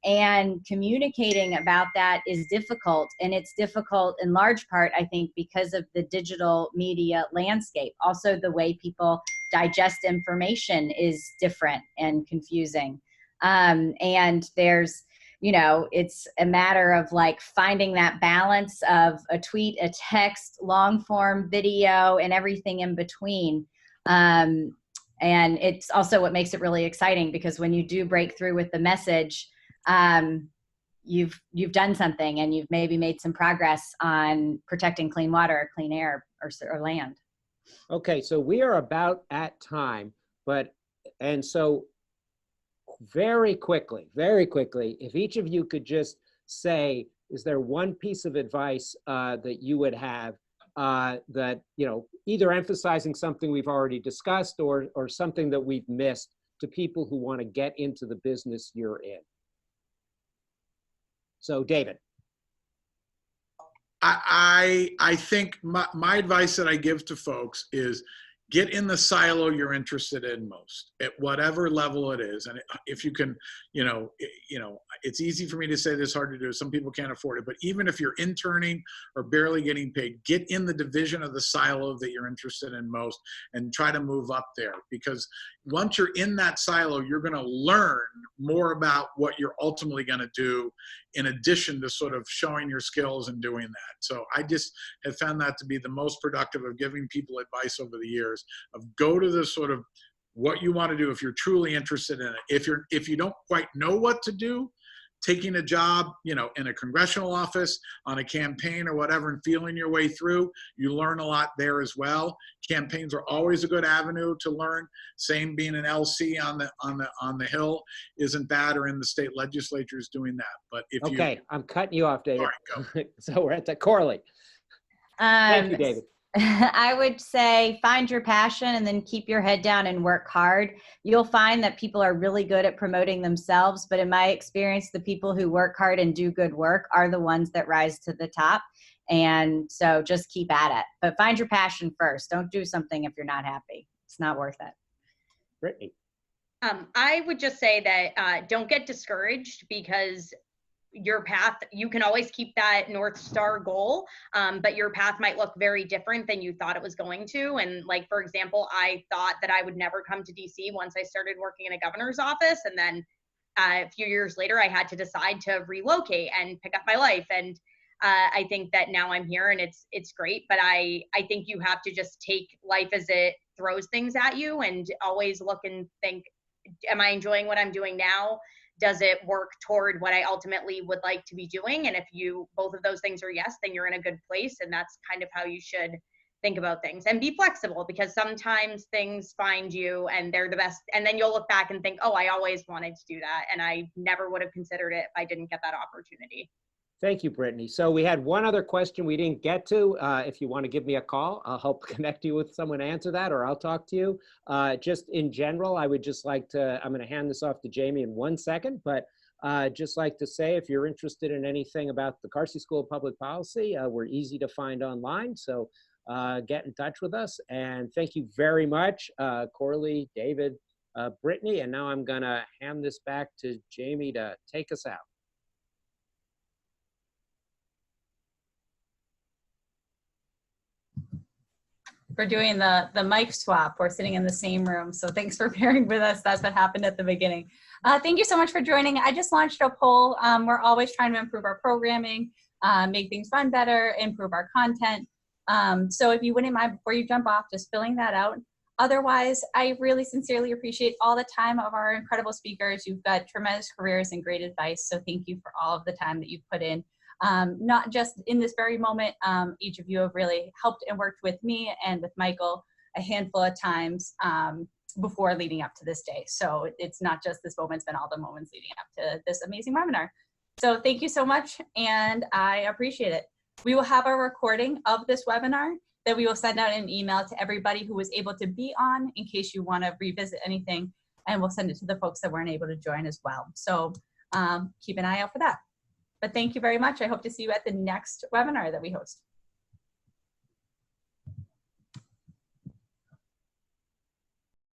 And communicating about that is difficult. And it's difficult in large part, I think, because of the digital media landscape. Also, the way people digest information is different and confusing. And there's, you know, it's a matter of like finding that balance of a tweet, a text, long form video, and everything in between. And it's also what makes it really exciting, because when you do break through with the message, you've done something, and you've maybe made some progress on protecting clean water, or clean air, or land.
Okay, so we are about at time, and so very quickly, if each of you could just say, is there one piece of advice that you would have that, you know, either emphasizing something we've already discussed or something that we've missed to people who want to get into the business you're in? So, David.
I think my advice that I give to folks is get in the silo you're interested in most, at whatever level it is. And if you can, it's easy for me to say this, hard to do. Some people can't afford it. But even if you're interning or barely getting paid, get in the division of the silo that you're interested in most and try to move up there. Because once you're in that silo, you're going to learn more about what you're ultimately going to do, in addition to sort of showing your skills and doing that. So I just have found that to be the most productive of giving people advice over the years, of go to the sort of what you want to do if you're truly interested in it. If you don't quite know what to do, taking a job, in a congressional office, on a campaign or whatever, and feeling your way through, you learn a lot there as well. Campaigns are always a good avenue to learn. Same, being an LC on the Hill isn't bad, or in the state legislatures doing that. But if
okay, I'm cutting you off, David.
All right, go.
So we're at the Corley. Thank you, David.
I would say find your passion and then keep your head down and work hard. You'll find that people are really good at promoting themselves, but in my experience, the people who work hard and do good work are the ones that rise to the top. And so just keep at it, but find your passion first. Don't do something if you're not happy. It's not worth it.
Brittany.
I would just say that don't get discouraged, because your path, you can always keep that North Star goal, but your path might look very different than you thought it was going to. And like, for example, I thought that I would never come to DC once I started working in a governor's office. And then a few years later, I had to decide to relocate and pick up my life. And I think that now I'm here, and it's great, but I think you have to just take life as it throws things at you, and always look and think, am I enjoying what I'm doing now? Does it work toward what I ultimately would like to be doing? And if both of those things are yes, then you're in a good place. And that's kind of how you should think about things, and be flexible, because sometimes things find you and they're the best. And then you'll look back and think, oh, I always wanted to do that, and I never would have considered it if I didn't get that opportunity.
Thank you, Brittany. So we had one other question we didn't get to. If you want to give me a call, I'll help connect you with someone to answer that, or I'll talk to you. Just in general, I would just like to, I'm going to hand this off to Jamie in 1 second, but just like to say, if you're interested in anything about the Carsey School of Public Policy, we're easy to find online. So get in touch with us. And thank you very much, Corley, David, Brittany. And now I'm going to hand this back to Jamie to take us out.
We're doing the mic swap. We're sitting in the same room. So thanks for bearing with us. That's what happened at the beginning. Thank you so much for joining. I just launched a poll. We're always trying to improve our programming, make things run better, improve our content. So if you wouldn't mind, before you jump off, just filling that out. Otherwise, I really sincerely appreciate all the time of our incredible speakers. You've got tremendous careers and great advice. So thank you for all of the time that you've put in. Not just in this very moment, each of you have really helped and worked with me and with Michael a handful of times before leading up to this day. So it's not just this moment, it's been all the moments leading up to this amazing webinar. So thank you so much, and I appreciate it. We will have a recording of this webinar that we will send out an email to everybody who was able to be on, in case you want to revisit anything, and we'll send it to the folks that weren't able to join as well. So keep an eye out for that. But thank you very much. I hope to see you at the next webinar that we host.